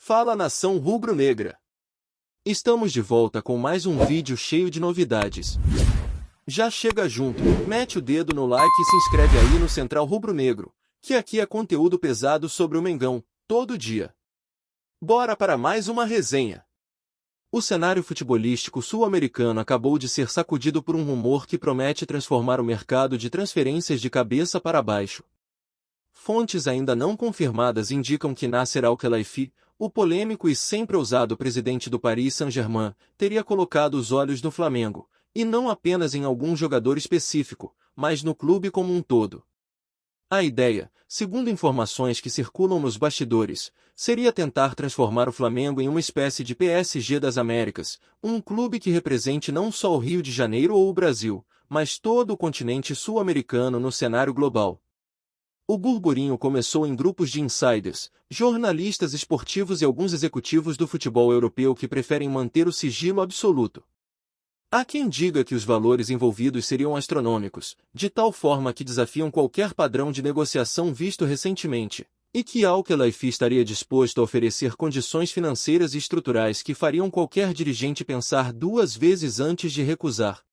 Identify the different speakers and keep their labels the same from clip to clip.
Speaker 1: Fala, nação rubro-negra! Estamos de volta com mais um vídeo cheio de novidades. Já chega junto, mete o dedo no like e se inscreve aí no Central Rubro-Negro, que aqui é conteúdo pesado sobre o Mengão, todo dia. Bora para mais uma resenha. O cenário futebolístico sul-americano acabou de ser sacudido por um rumor que promete transformar o mercado de transferências de cabeça para baixo. Fontes ainda não confirmadas indicam que Nasser Al-Khelaifi, o polêmico e sempre ousado presidente do Paris Saint-Germain, teria colocado os olhos no Flamengo, e não apenas em algum jogador específico, mas no clube como um todo. A ideia, segundo informações que circulam nos bastidores, seria tentar transformar o Flamengo em uma espécie de PSG das Américas, um clube que represente não só o Rio de Janeiro ou o Brasil, mas todo o continente sul-americano no cenário global. O burburinho começou em grupos de insiders, jornalistas esportivos e alguns executivos do futebol europeu que preferem manter o sigilo absoluto. Há quem diga que os valores envolvidos seriam astronômicos, de tal forma que desafiam qualquer padrão de negociação visto recentemente, e que Al-Khelaifi estaria disposto a oferecer condições financeiras e estruturais que fariam qualquer dirigente pensar duas vezes antes de recusar.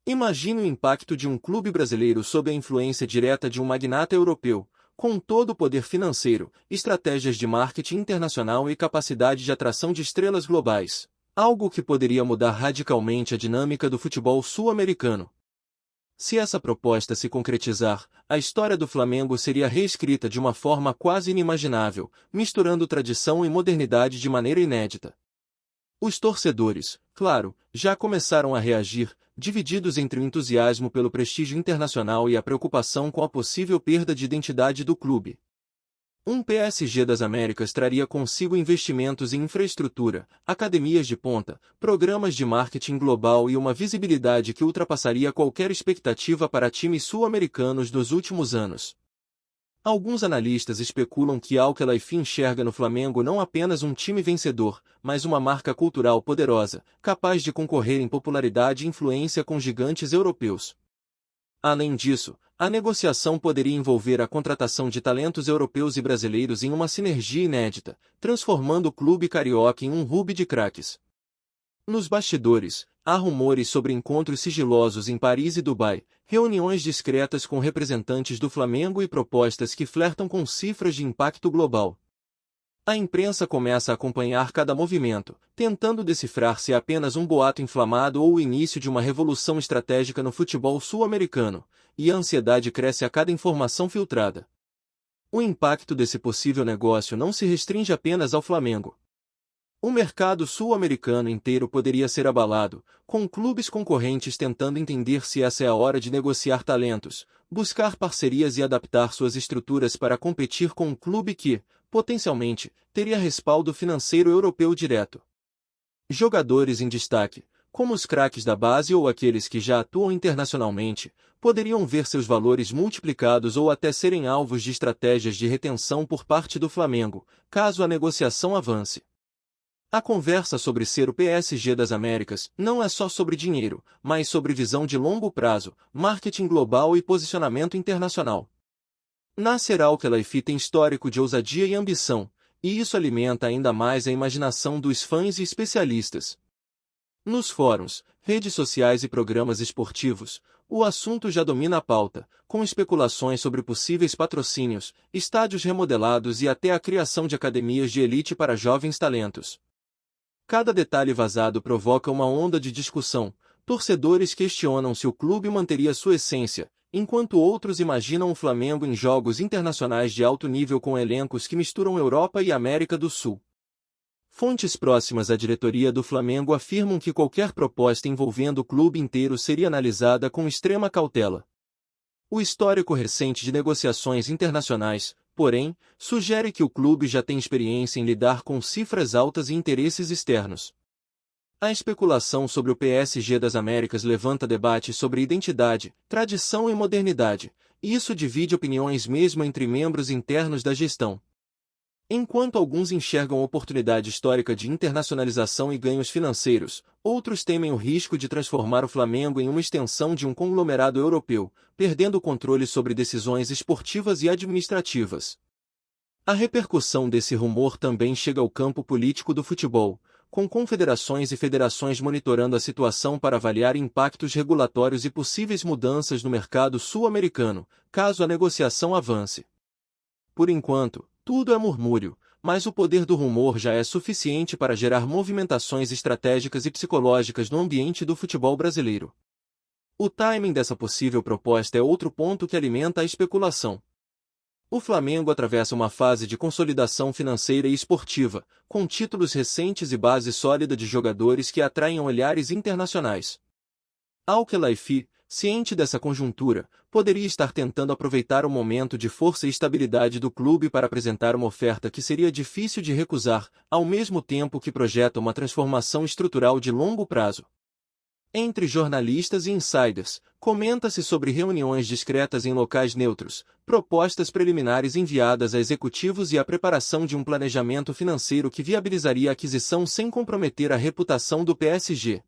Speaker 1: Imagine o impacto de um clube brasileiro sob a influência direta de um magnata europeu, com todo o poder financeiro, estratégias de marketing internacional e capacidade de atração de estrelas globais, algo que poderia mudar radicalmente a dinâmica do futebol sul-americano. Se essa proposta se concretizar, a história do Flamengo seria reescrita de uma forma quase inimaginável, misturando tradição e modernidade de maneira inédita. Os torcedores, claro, já começaram a reagir, divididos entre o entusiasmo pelo prestígio internacional e a preocupação com a possível perda de identidade do clube. Um PSG das Américas traria consigo investimentos em infraestrutura, academias de ponta, programas de marketing global e uma visibilidade que ultrapassaria qualquer expectativa para times sul-americanos dos últimos anos. Alguns analistas especulam que Al-Khelaifi enxerga no Flamengo não apenas um time vencedor, mas uma marca cultural poderosa, capaz de concorrer em popularidade e influência com gigantes europeus. Além disso, a negociação poderia envolver a contratação de talentos europeus e brasileiros em uma sinergia inédita, transformando o clube carioca em um hub de craques. Nos bastidores, há rumores sobre encontros sigilosos em Paris e Dubai, reuniões discretas com representantes do Flamengo e propostas que flertam com cifras de impacto global. A imprensa começa a acompanhar cada movimento, tentando decifrar se é apenas um boato inflamado ou o início de uma revolução estratégica no futebol sul-americano, e a ansiedade cresce a cada informação filtrada. O impacto desse possível negócio não se restringe apenas ao Flamengo. O mercado sul-americano inteiro poderia ser abalado, com clubes concorrentes tentando entender se essa é a hora de negociar talentos, buscar parcerias e adaptar suas estruturas para competir com um clube que, potencialmente, teria respaldo financeiro europeu direto. Jogadores em destaque, como os craques da base ou aqueles que já atuam internacionalmente, poderiam ver seus valores multiplicados ou até serem alvos de estratégias de retenção por parte do Flamengo, caso a negociação avance. A conversa sobre ser o PSG das Américas não é só sobre dinheiro, mas sobre visão de longo prazo, marketing global e posicionamento internacional. Nasser Al-Khelaifi tem histórico de ousadia e ambição, e isso alimenta ainda mais a imaginação dos fãs e especialistas. Nos fóruns, redes sociais e programas esportivos, o assunto já domina a pauta, com especulações sobre possíveis patrocínios, estádios remodelados e até a criação de academias de elite para jovens talentos. Cada detalhe vazado provoca uma onda de discussão. Torcedores questionam se o clube manteria sua essência, enquanto outros imaginam o Flamengo em jogos internacionais de alto nível com elencos que misturam Europa e América do Sul. Fontes próximas à diretoria do Flamengo afirmam que qualquer proposta envolvendo o clube inteiro seria analisada com extrema cautela. O histórico recente de negociações internacionais, porém, sugere que o clube já tem experiência em lidar com cifras altas e interesses externos. A especulação sobre o PSG das Américas levanta debate sobre identidade, tradição e modernidade, e isso divide opiniões mesmo entre membros internos da gestão. Enquanto alguns enxergam oportunidade histórica de internacionalização e ganhos financeiros, outros temem o risco de transformar o Flamengo em uma extensão de um conglomerado europeu, perdendo o controle sobre decisões esportivas e administrativas. A repercussão desse rumor também chega ao campo político do futebol, com confederações e federações monitorando a situação para avaliar impactos regulatórios e possíveis mudanças no mercado sul-americano, caso a negociação avance. Por enquanto, tudo é murmúrio, mas o poder do rumor já é suficiente para gerar movimentações estratégicas e psicológicas no ambiente do futebol brasileiro. O timing dessa possível proposta é outro ponto que alimenta a especulação. O Flamengo atravessa uma fase de consolidação financeira e esportiva, com títulos recentes e base sólida de jogadores que atraem olhares internacionais. Al-Khelaifi, ciente dessa conjuntura, poderia estar tentando aproveitar o momento de força e estabilidade do clube para apresentar uma oferta que seria difícil de recusar, ao mesmo tempo que projeta uma transformação estrutural de longo prazo. Entre jornalistas e insiders, comenta-se sobre reuniões discretas em locais neutros, propostas preliminares enviadas a executivos e a preparação de um planejamento financeiro que viabilizaria a aquisição sem comprometer a reputação do PSG.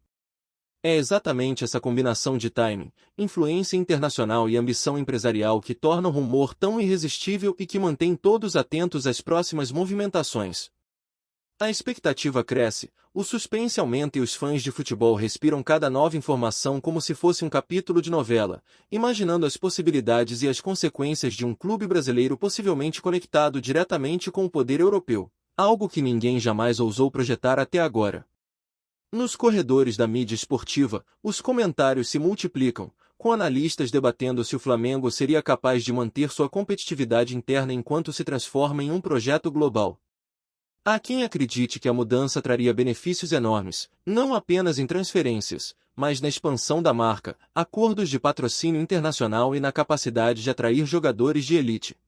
Speaker 1: É exatamente essa combinação de timing, influência internacional e ambição empresarial que torna o rumor tão irresistível e que mantém todos atentos às próximas movimentações. A expectativa cresce, o suspense aumenta e os fãs de futebol respiram cada nova informação como se fosse um capítulo de novela, imaginando as possibilidades e as consequências de um clube brasileiro possivelmente conectado diretamente com o poder europeu, algo que ninguém jamais ousou projetar até agora. Nos corredores da mídia esportiva, os comentários se multiplicam, com analistas debatendo se o Flamengo seria capaz de manter sua competitividade interna enquanto se transforma em um projeto global. Há quem acredite que a mudança traria benefícios enormes, não apenas em transferências, mas na expansão da marca, acordos de patrocínio internacional e na capacidade de atrair jogadores de elite.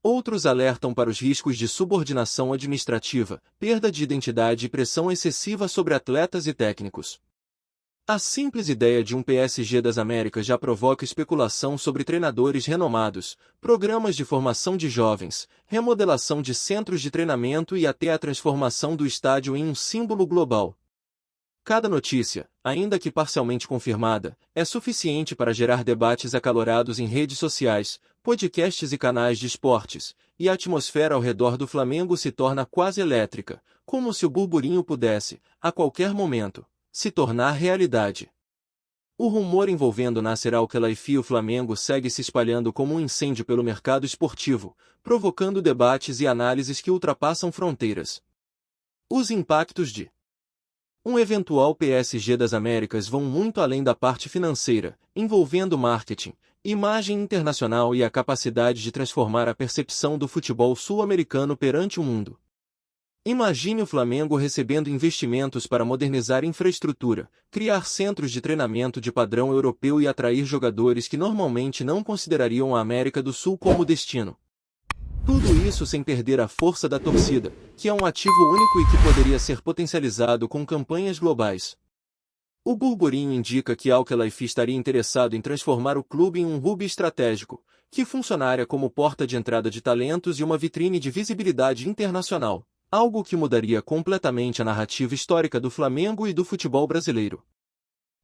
Speaker 1: Outros alertam para os riscos de subordinação administrativa, perda de identidade e pressão excessiva sobre atletas e técnicos. A simples ideia de um PSG das Américas já provoca especulação sobre treinadores renomados, programas de formação de jovens, remodelação de centros de treinamento e até a transformação do estádio em um símbolo global. Cada notícia, ainda que parcialmente confirmada, é suficiente para gerar debates acalorados em redes sociais, podcasts e canais de esportes, e a atmosfera ao redor do Flamengo se torna quase elétrica, como se o burburinho pudesse, a qualquer momento, se tornar realidade. O rumor envolvendo Nasser Al-Khelaifi e o Flamengo segue se espalhando como um incêndio pelo mercado esportivo, provocando debates e análises que ultrapassam fronteiras. Os impactos de um eventual PSG das Américas vão muito além da parte financeira, envolvendo marketing, imagem internacional e a capacidade de transformar a percepção do futebol sul-americano perante o mundo. Imagine o Flamengo recebendo investimentos para modernizar infraestrutura, criar centros de treinamento de padrão europeu e atrair jogadores que normalmente não considerariam a América do Sul como destino. Tudo isso sem perder a força da torcida, que é um ativo único e que poderia ser potencializado com campanhas globais. O burburinho indica que Al-Khelaifi estaria interessado em transformar o clube em um hub estratégico, que funcionaria como porta de entrada de talentos e uma vitrine de visibilidade internacional, algo que mudaria completamente a narrativa histórica do Flamengo e do futebol brasileiro.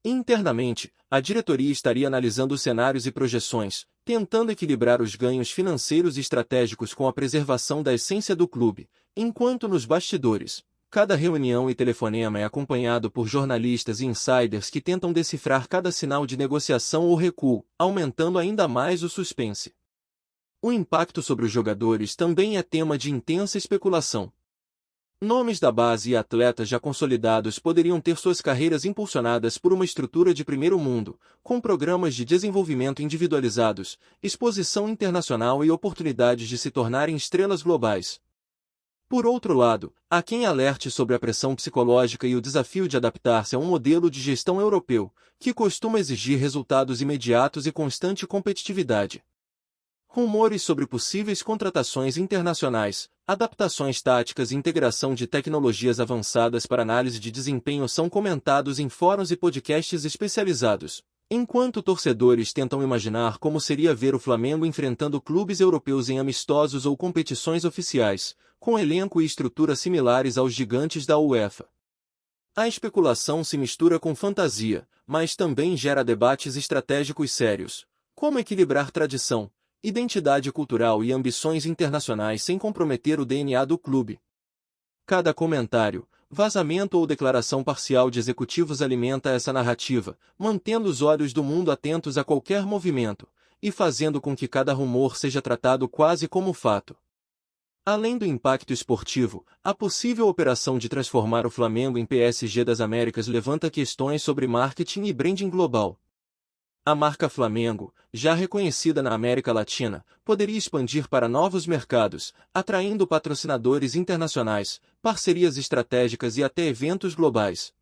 Speaker 1: Internamente, a diretoria estaria analisando cenários e projeções, tentando equilibrar os ganhos financeiros e estratégicos com a preservação da essência do clube, enquanto nos bastidores, cada reunião e telefonema é acompanhado por jornalistas e insiders que tentam decifrar cada sinal de negociação ou recuo, aumentando ainda mais o suspense. O impacto sobre os jogadores também é tema de intensa especulação. Nomes da base e atletas já consolidados poderiam ter suas carreiras impulsionadas por uma estrutura de primeiro mundo, com programas de desenvolvimento individualizados, exposição internacional e oportunidades de se tornarem estrelas globais. Por outro lado, há quem alerte sobre a pressão psicológica e o desafio de adaptar-se a um modelo de gestão europeu, que costuma exigir resultados imediatos e constante competitividade. Rumores sobre possíveis contratações internacionais, adaptações táticas e integração de tecnologias avançadas para análise de desempenho são comentados em fóruns e podcasts especializados, enquanto torcedores tentam imaginar como seria ver o Flamengo enfrentando clubes europeus em amistosos ou competições oficiais, com elenco e estrutura similares aos gigantes da UEFA. A especulação se mistura com fantasia, mas também gera debates estratégicos sérios. Como equilibrar tradição, identidade cultural e ambições internacionais sem comprometer o DNA do clube. Cada comentário, vazamento ou declaração parcial de executivos alimenta essa narrativa, mantendo os olhos do mundo atentos a qualquer movimento, e fazendo com que cada rumor seja tratado quase como fato. Além do impacto esportivo, a possível operação de transformar o Flamengo em PSG das Américas levanta questões sobre marketing e branding global. A marca Flamengo, já reconhecida na América Latina, poderia expandir para novos mercados, atraindo patrocinadores internacionais, parcerias estratégicas e até eventos globais.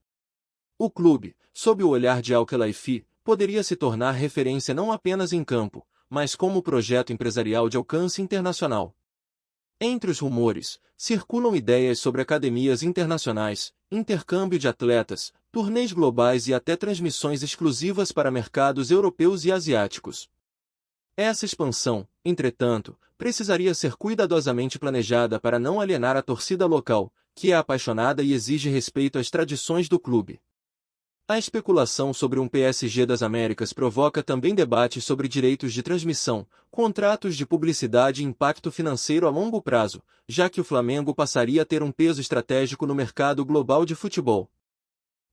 Speaker 1: O clube, sob o olhar de Al Khelaifi, poderia se tornar referência não apenas em campo, mas como projeto empresarial de alcance internacional. Entre os rumores, circulam ideias sobre academias internacionais, intercâmbio de atletas, turnês globais e até transmissões exclusivas para mercados europeus e asiáticos. Essa expansão, entretanto, precisaria ser cuidadosamente planejada para não alienar a torcida local, que é apaixonada e exige respeito às tradições do clube. A especulação sobre um PSG das Américas provoca também debates sobre direitos de transmissão, contratos de publicidade e impacto financeiro a longo prazo, já que o Flamengo passaria a ter um peso estratégico no mercado global de futebol.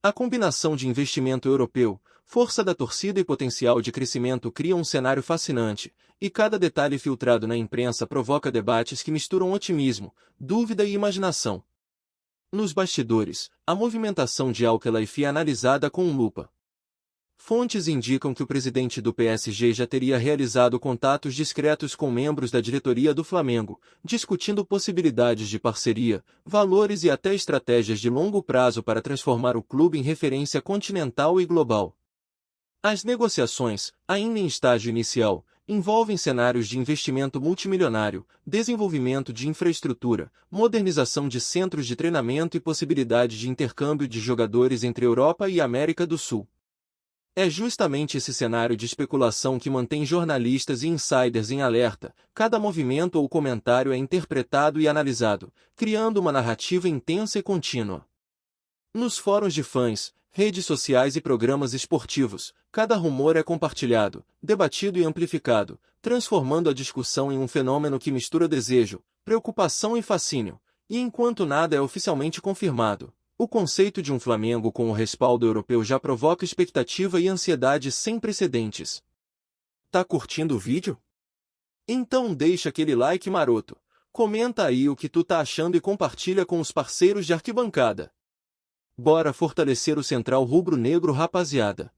Speaker 1: A combinação de investimento europeu, força da torcida e potencial de crescimento cria um cenário fascinante, e cada detalhe filtrado na imprensa provoca debates que misturam otimismo, dúvida e imaginação. Nos bastidores, a movimentação de Al Khelaifi é analisada com lupa. Fontes indicam que o presidente do PSG já teria realizado contatos discretos com membros da diretoria do Flamengo, discutindo possibilidades de parceria, valores e até estratégias de longo prazo para transformar o clube em referência continental e global. As negociações, ainda em estágio inicial, envolvem cenários de investimento multimilionário, desenvolvimento de infraestrutura, modernização de centros de treinamento e possibilidade de intercâmbio de jogadores entre Europa e América do Sul. É justamente esse cenário de especulação que mantém jornalistas e insiders em alerta. Cada movimento ou comentário é interpretado e analisado, criando uma narrativa intensa e contínua. Nos fóruns de fãs, redes sociais e programas esportivos, cada rumor é compartilhado, debatido e amplificado, transformando a discussão em um fenômeno que mistura desejo, preocupação e fascínio. E enquanto nada é oficialmente confirmado, o conceito de um Flamengo com o respaldo europeu já provoca expectativa e ansiedade sem precedentes. Tá curtindo o vídeo? Então deixa aquele like maroto, comenta aí o que tu tá achando e compartilha com os parceiros de arquibancada. Bora fortalecer o Central Rubro-Negro, rapaziada.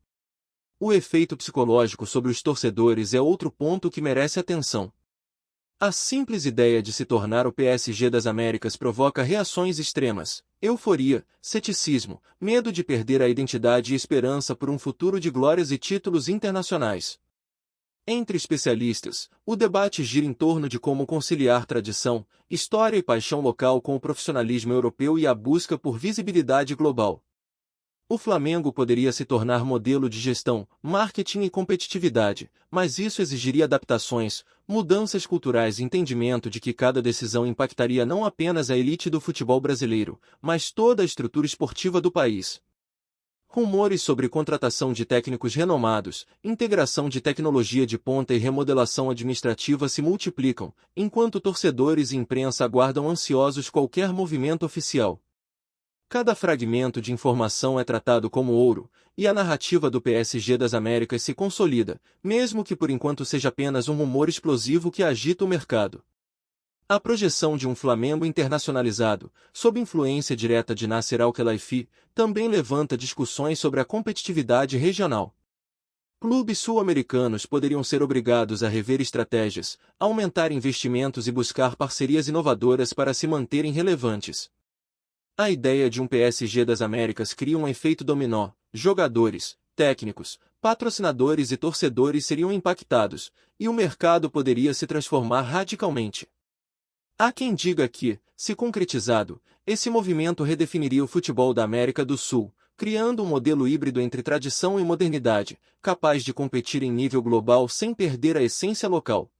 Speaker 1: O efeito psicológico sobre os torcedores é outro ponto que merece atenção. A simples ideia de se tornar o PSG das Américas provoca reações extremas, euforia, ceticismo, medo de perder a identidade e esperança por um futuro de glórias e títulos internacionais. Entre especialistas, o debate gira em torno de como conciliar tradição, história e paixão local com o profissionalismo europeu e a busca por visibilidade global. O Flamengo poderia se tornar modelo de gestão, marketing e competitividade, mas isso exigiria adaptações, mudanças culturais e entendimento de que cada decisão impactaria não apenas a elite do futebol brasileiro, mas toda a estrutura esportiva do país. Rumores sobre contratação de técnicos renomados, integração de tecnologia de ponta e remodelação administrativa se multiplicam, enquanto torcedores e imprensa aguardam ansiosos qualquer movimento oficial. Cada fragmento de informação é tratado como ouro, e a narrativa do PSG das Américas se consolida, mesmo que por enquanto seja apenas um rumor explosivo que agita o mercado. A projeção de um Flamengo internacionalizado, sob influência direta de Nasser Al-Khelaifi, também levanta discussões sobre a competitividade regional. Clubes sul-americanos poderiam ser obrigados a rever estratégias, aumentar investimentos e buscar parcerias inovadoras para se manterem relevantes. A ideia de um PSG das Américas cria um efeito dominó. Jogadores, técnicos, patrocinadores e torcedores seriam impactados, e o mercado poderia se transformar radicalmente. Há quem diga que, se concretizado, esse movimento redefiniria o futebol da América do Sul, criando um modelo híbrido entre tradição e modernidade, capaz de competir em nível global sem perder a essência local.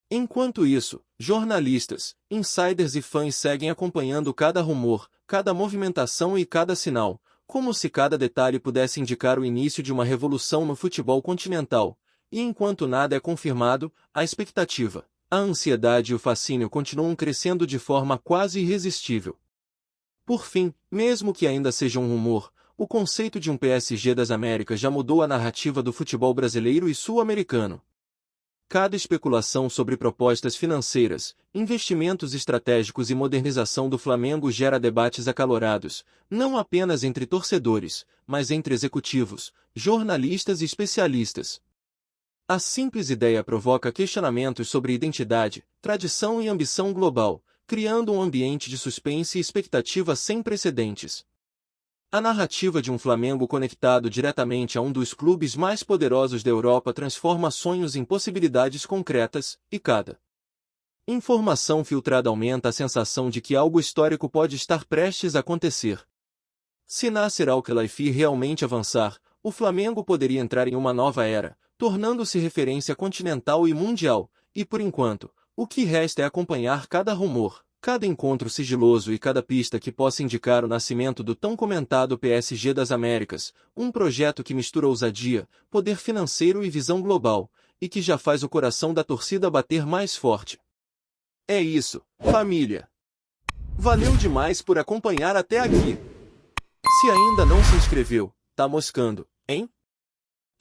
Speaker 1: Enquanto isso, jornalistas, insiders e fãs seguem acompanhando cada rumor, cada movimentação e cada sinal, como se cada detalhe pudesse indicar o início de uma revolução no futebol continental. E enquanto nada é confirmado, a expectativa, a ansiedade e o fascínio continuam crescendo de forma quase irresistível. Por fim, mesmo que ainda seja um rumor, o conceito de um PSG das Américas já mudou a narrativa do futebol brasileiro e sul-americano. Cada especulação sobre propostas financeiras, investimentos estratégicos e modernização do Flamengo gera debates acalorados, não apenas entre torcedores, mas entre executivos, jornalistas e especialistas. A simples ideia provoca questionamentos sobre identidade, tradição e ambição global, criando um ambiente de suspense e expectativa sem precedentes. A narrativa de um Flamengo conectado diretamente a um dos clubes mais poderosos da Europa transforma sonhos em possibilidades concretas, e cada informação filtrada aumenta a sensação de que algo histórico pode estar prestes a acontecer. Se Nasser Al-Khelaifi realmente avançar, o Flamengo poderia entrar em uma nova era, tornando-se referência continental e mundial, e por enquanto, o que resta é acompanhar cada rumor, cada encontro sigiloso e cada pista que possa indicar o nascimento do tão comentado PSG das Américas, um projeto que mistura ousadia, poder financeiro e visão global, e que já faz o coração da torcida bater mais forte. É isso, família! Valeu demais por acompanhar até aqui! Se ainda não se inscreveu, tá moscando, hein?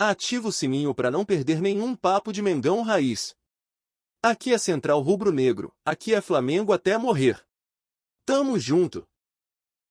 Speaker 1: Ativa o sininho para não perder nenhum papo de Mengão Raiz. Aqui é Central Rubro Negro, aqui é Flamengo até morrer. Tamo junto!